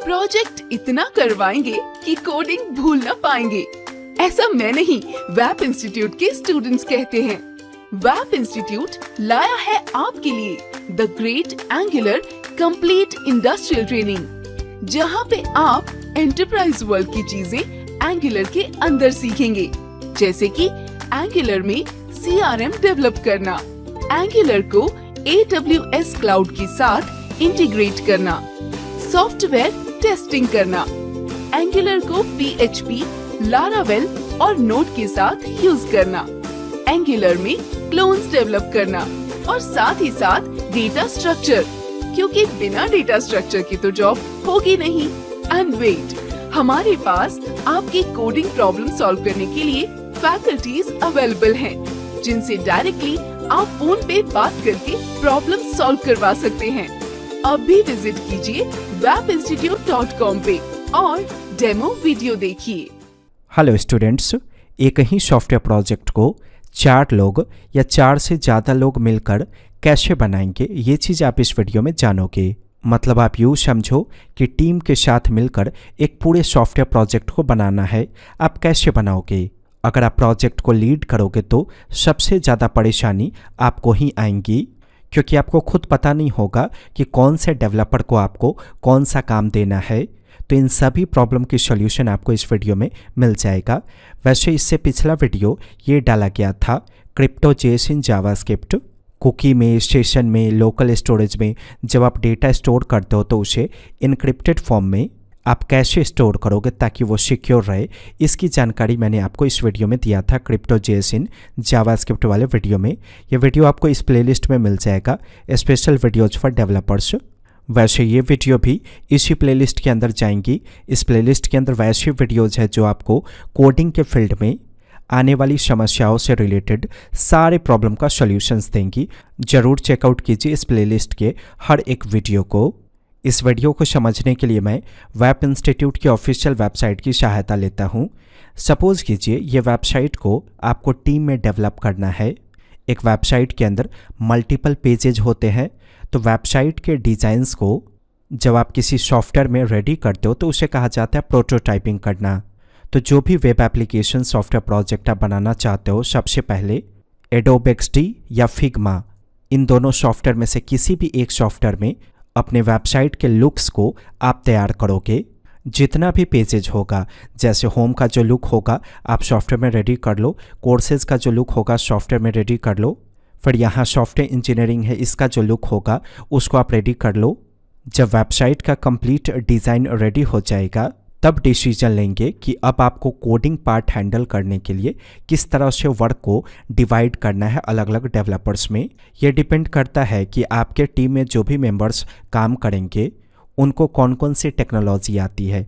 Project इतना करवाएंगे कि कोडिंग भूल ना पाएंगे। ऐसा मैं नहीं, वैप इंस्टीट्यूट के स्टूडेंट्स कहते हैं। वैप इंस्टीट्यूट लाया है आपके लिए the great angular complete industrial training, जहां पे आप एंटरप्राइज वर्ल्ड की चीजें एंगुलर के अंदर सीखेंगे, जैसे कि एंगुलर में CRM डेवलप करना, एंगुलर को AWS क्लाउड के साथ इंटीग्रेट करना, सॉफ्टवेयर टेस्टिंग करना, एंगुलर को PHP, लारावेल और नोड के साथ यूज करना, एंगुलर में क्लोन्स डेवलप करना और साथ ही साथ डेटा स्ट्रक्चर, क्योंकि बिना डेटा स्ट्रक्चर की तो जॉब होगी नहीं। एंड वेट, हमारे पास आपकी कोडिंग प्रॉब्लम सॉल्व करने के लिए फैकल्टीज अवेलेबल हैं, जिनसे डायरेक्टली आप फोन पे बात करके प्रॉब्लम सॉल्व करवा सकते हैं। अब भी विजिट कीजिए wapinstitute.com पे और डेमो वीडियो देखिए। हेलो स्टूडेंट्स, एक ही सॉफ्टवेयर प्रोजेक्ट को 4 लोग या 4 से ज़्यादा लोग मिलकर कैसे बनाएंगे, ये चीज़ आप इस वीडियो में जानोगे। मतलब आप यूँ समझो कि टीम के साथ मिलकर एक पूरे सॉफ्टवेयर प्रोजेक्ट को बनाना है। आप कैसे बनाओगे? अगर आप प्रोजेक्ट को लीड करोगे तो सबसे ज़्यादा परेशानी आपको ही आएंगी, क्योंकि आपको खुद पता नहीं होगा कि कौन से डेवलपर को आपको कौन सा काम देना है। तो इन सभी प्रॉब्लम की सॉल्यूशन आपको इस वीडियो में मिल जाएगा। वैसे इससे पिछला वीडियो ये डाला गया था Crypto.js इन जावास्क्रिप्ट, कुकी में, सेशन में, लोकल स्टोरेज में जब आप डेटा स्टोर करते हो तो उसे इनक्रिप्टेड फॉर्म में आप कैसे स्टोर करोगे ताकि वो सिक्योर रहे, इसकी जानकारी मैंने आपको इस वीडियो में दिया था Crypto.js इन जावास्क्रिप्ट वाले वीडियो में। ये वीडियो आपको इस प्लेलिस्ट में मिल जाएगा, स्पेशल वीडियोज फॉर डेवलपर्स। वैसे ये वीडियो भी इसी प्लेलिस्ट के अंदर जाएंगी। इस प्लेलिस्ट के अंदर वैसे वीडियोज़ है जो आपको कोडिंग के फील्ड में आने वाली समस्याओं से रिलेटेड सारे प्रॉब्लम का सॉल्यूशंस देंगी। ज़रूर चेकआउट कीजिए इस प्लेलिस्ट के हर एक वीडियो को। इस वीडियो को समझने के लिए मैं वैप इंस्टीट्यूट की ऑफिशियल वेबसाइट की सहायता लेता हूँ। सपोज़ कीजिए ये वेबसाइट को आपको टीम में डेवलप करना है। एक वेबसाइट के अंदर मल्टीपल पेजेज होते हैं, तो वेबसाइट के डिज़ाइंस को जब आप किसी सॉफ्टवेयर में रेडी करते हो तो उसे कहा जाता है प्रोटोटाइपिंग करना। तो जो भी वेब एप्लीकेशन सॉफ्टवेयर प्रोजेक्ट आप बनाना चाहते हो, सबसे पहले Adobe XD या फिग्मा, इन दोनों सॉफ्टवेयर में से किसी भी एक सॉफ्टवेयर में अपने वेबसाइट के लुक्स को आप तैयार करोगे। जितना भी पेजेज होगा, जैसे होम का जो लुक होगा आप सॉफ्टवेयर में रेडी कर लो, कोर्सेज का जो लुक होगा सॉफ्टवेयर में रेडी कर लो, फिर यहाँ सॉफ्टवेयर इंजीनियरिंग है इसका जो लुक होगा उसको आप रेडी कर लो। जब वेबसाइट का कंप्लीट डिज़ाइन रेडी हो जाएगा तब डिसीजन लेंगे कि अब आपको कोडिंग पार्ट हैंडल करने के लिए किस तरह से वर्क को डिवाइड करना है अलग अलग डेवलपर्स में। ये डिपेंड करता है कि आपके टीम में जो भी मेंबर्स काम करेंगे उनको कौन कौन सी टेक्नोलॉजी आती है।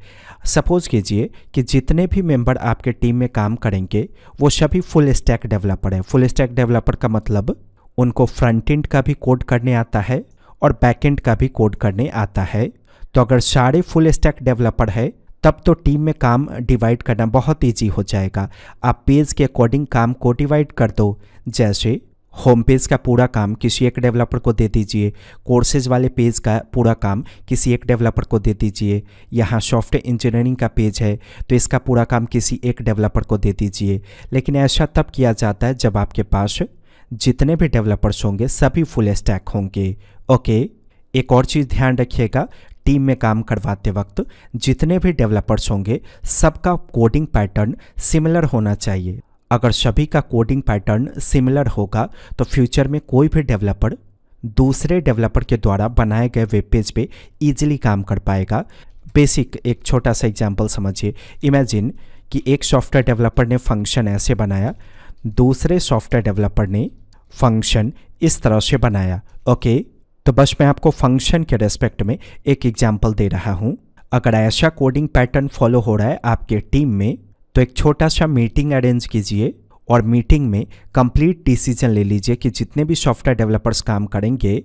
सपोज़ कीजिए कि जितने भी मेंबर आपके टीम में काम करेंगे वो सभी फुल स्टैक डेवलपर है। फुल स्टैक डेवलपर का मतलब उनको फ्रंट एंड का भी कोड करने आता है और बैक एंड का भी कोड करने आता है। तो अगर सारे फुल स्टैक डेवलपर है तब तो टीम में काम डिवाइड करना बहुत ईजी हो जाएगा। आप पेज के अकॉर्डिंग काम को डिवाइड कर दो, जैसे होम पेज का पूरा काम किसी एक डेवलपर को दे दीजिए, कोर्सेज वाले पेज का पूरा काम किसी एक डेवलपर को दे दीजिए, यहाँ सॉफ्टवेयर इंजीनियरिंग का पेज है तो इसका पूरा काम किसी एक डेवलपर को दे दीजिए। लेकिन ऐसा तब किया जाता है जब आपके पास जितने भी डेवलपर्स होंगे सभी फुल स्टैक होंगे। ओके, एक और चीज़ ध्यान रखिएगा, टीम में काम करवाते वक्त जितने भी डेवलपर्स होंगे सबका कोडिंग पैटर्न सिमिलर होना चाहिए। अगर सभी का कोडिंग पैटर्न सिमिलर होगा तो फ्यूचर में कोई भी डेवलपर दूसरे डेवलपर के द्वारा बनाए गए वेब पेज पे इजीली काम कर पाएगा। बेसिक एक छोटा सा एग्जांपल समझिए। इमेजिन कि एक सॉफ्टवेयर डेवलपर ने फंक्शन ऐसे बनाया, दूसरे सॉफ्टवेयर डेवलपर ने फंक्शन इस तरह से बनाया। ओके, तो बस मैं आपको फंक्शन के रेस्पेक्ट में एक एग्जांपल दे रहा हूँ। अगर ऐसा कोडिंग पैटर्न फॉलो हो रहा है आपके टीम में तो एक छोटा सा मीटिंग अरेंज कीजिए और मीटिंग में कंप्लीट डिसीजन ले लीजिए कि जितने भी सॉफ्टवेयर डेवलपर्स काम करेंगे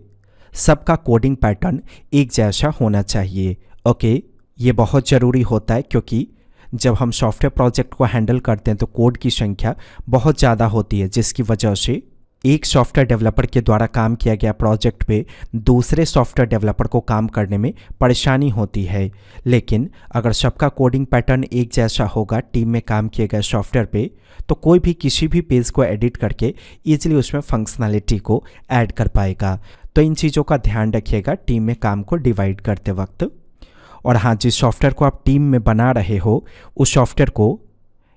सबका कोडिंग पैटर्न एक जैसा होना चाहिए। ओके, ये बहुत ज़रूरी होता है क्योंकि जब हम सॉफ्टवेयर प्रोजेक्ट को हैंडल करते हैं तो कोड की संख्या बहुत ज़्यादा होती है, जिसकी वजह से एक सॉफ्टवेयर डेवलपर के द्वारा काम किया गया प्रोजेक्ट पे दूसरे सॉफ्टवेयर डेवलपर को काम करने में परेशानी होती है। लेकिन अगर सबका कोडिंग पैटर्न एक जैसा होगा टीम में काम किए गए सॉफ्टवेयर पे, तो कोई भी किसी भी पेज को एडिट करके ईजिली उसमें फंक्शनैलिटी को ऐड कर पाएगा। तो इन चीज़ों का ध्यान रखिएगा टीम में काम को डिवाइड करते वक्त। और हाँ, जिस सॉफ्टवेयर को आप टीम में बना रहे हो उस सॉफ्टवेयर को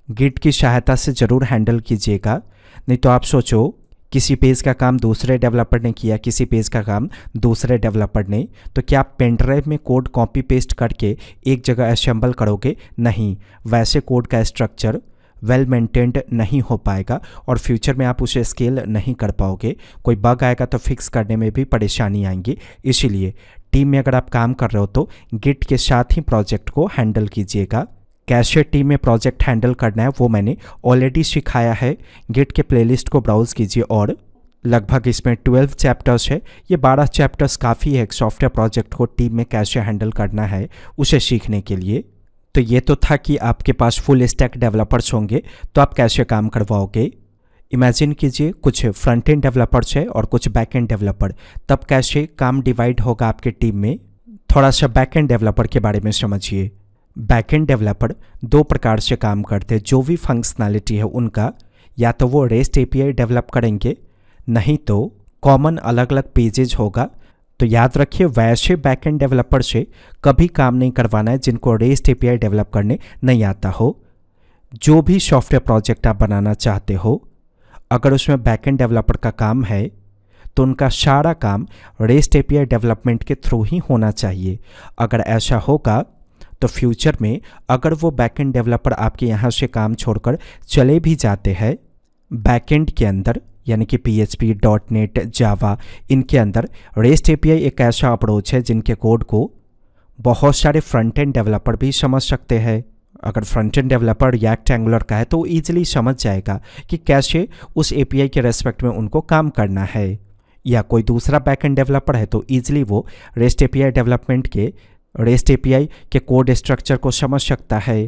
गिट की सहायता से ज़रूर हैंडल कीजिएगा। नहीं तो आप सोचो किसी पेज का काम दूसरे डेवलपर ने किया, किसी पेज का काम दूसरे डेवलपर ने, तो क्या आप पेन ड्राइव में कोड कॉपी पेस्ट करके एक जगह असेंबल करोगे? नहीं, वैसे कोड का स्ट्रक्चर वेल मेंटेन्ड नहीं हो पाएगा और फ्यूचर में आप उसे स्केल नहीं कर पाओगे। कोई बग आएगा तो फिक्स करने में भी परेशानी आएंगी। इसीलिए टीम में अगर आप काम कर रहे हो तो गिट के साथ ही प्रोजेक्ट को हैंडल कीजिएगा। कैसे टीम में प्रोजेक्ट हैंडल करना है वो मैंने ऑलरेडी सिखाया है। गिट के प्लेलिस्ट को ब्राउज़ कीजिए और लगभग इसमें 12 चैप्टर्स है। ये 12 चैप्टर्स काफ़ी है एक सॉफ्टवेयर प्रोजेक्ट को टीम में कैसे हैंडल करना है उसे सीखने के लिए। तो ये तो था कि आपके पास फुल स्टैक डेवलपर्स होंगे तो आप कैसे काम करवाओगे। इमेजिन कीजिए कुछ फ्रंट एंड डेवलपर्स है और कुछ बैक एंड डेवलपर, तब कैसे काम डिवाइड होगा आपके टीम में। थोड़ा सा बैक एंड डेवलपर के बारे में समझिए। बैक एंड डेवलपर दो प्रकार से काम करते हैं। जो भी फंक्शनैलिटी है उनका या तो वो रेस्ट एपीआई डेवलप करेंगे, नहीं तो कॉमन अलग अलग पेजेज होगा। तो याद रखिए वैसे बैक एंड डेवलपर से कभी काम नहीं करवाना है जिनको रेस्ट एपीआई डेवलप करने नहीं आता हो। जो भी सॉफ्टवेयर प्रोजेक्ट आप बनाना चाहते हो, अगर उसमें बैक एंड डेवलपर का काम है तो उनका सारा काम रेस्ट एपीआई डेवलपमेंट के थ्रू ही होना चाहिए। अगर ऐसा होगा तो फ्यूचर में अगर वो बैकएंड डेवलपर आपके यहाँ से काम छोड़कर चले भी जाते हैं, बैकएंड के अंदर यानी कि PHP, .NET, जावा, इनके अंदर रेस्ट एपीआई एक ऐसा अप्रोच है जिनके कोड को बहुत सारे फ्रंट एंड डेवलपर भी समझ सकते हैं। अगर front end developer react angular का है तो ईजिली समझ जाएगा कि कैसे उस एपीआई के रेस्पेक्ट में उनको काम करना है। या कोई दूसरा बैकएंड डेवलपर है तो ईजिली वो रेस्ट एपीआई डेवलपमेंट के रेस्ट एपीआई के कोड स्ट्रक्चर को समझ सकता है।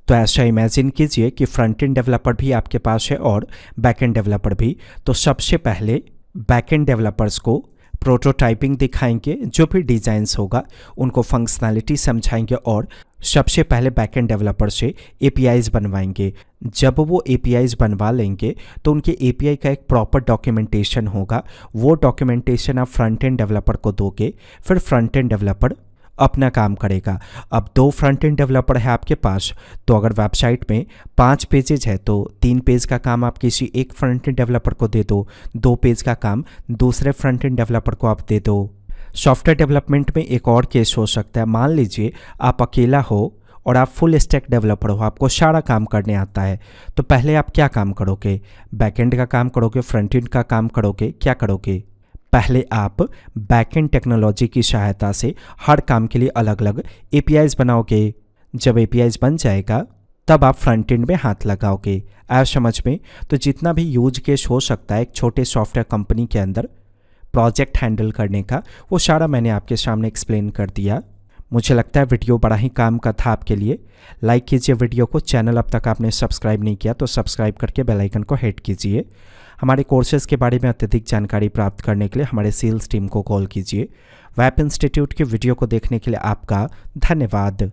तो ऐसा इमेजिन कीजिए कि फ्रंट एंड डेवलपर भी आपके पास है और बैक एंड डेवलपर भी। तो सबसे पहले बैक एंड डेवलपर्स को प्रोटोटाइपिंग दिखाएंगे, जो भी डिज़ाइंस होगा उनको फंक्शनैलिटी समझाएंगे और सबसे पहले बैक एंड डेवलपर से एपीआईज बनवाएंगे। जब वो एपीआईज बनवा लेंगे तो उनके एपीआई का एक प्रॉपर डॉक्यूमेंटेशन होगा। वो डॉक्यूमेंटेशन आप फ्रंट एंड डेवलपर को दोगे, फिर फ्रंट एंड डेवलपर अपना काम करेगा। अब 2 फ्रंट एंड डेवलपर है आपके पास, तो अगर वेबसाइट में 5 पेजेज है तो 3 पेज का काम आप किसी एक फ्रंट एंड डेवलपर को दे दो, 2 पेज का काम दूसरे फ्रंट एंड डेवलपर को आप दे दो। सॉफ्टवेयर डेवलपमेंट में एक और केस हो सकता है। मान लीजिए आप अकेला हो और आप फुल स्टैक डेवलपर हो, आपको सारा काम करने आता है, तो पहले आप क्या काम करोगे? बैकएंड का काम करोगे, फ्रंट एंड का काम करोगे, क्या करोगे? पहले आप बैकएंड टेक्नोलॉजी की सहायता से हर काम के लिए अलग अलग एपीआईज बनाओगे। जब एपीआईज बन जाएगा तब आप फ्रंट एंड में हाथ लगाओगे। आया समझ में? तो जितना भी यूज केस हो सकता है एक छोटे सॉफ्टवेयर कंपनी के अंदर प्रोजेक्ट हैंडल करने का, वो सारा मैंने आपके सामने एक्सप्लेन कर दिया। मुझे लगता है वीडियो बड़ा ही काम का था आपके लिए। लाइक कीजिए वीडियो को। चैनल अब तक आपने सब्सक्राइब नहीं किया तो सब्सक्राइब करके बेल आइकन को हिट कीजिए। हमारे कोर्सेज के बारे में अत्यधिक जानकारी प्राप्त करने के लिए हमारे सेल्स टीम को कॉल कीजिए। वेब इंस्टीट्यूट के वीडियो को देखने के लिए आपका धन्यवाद।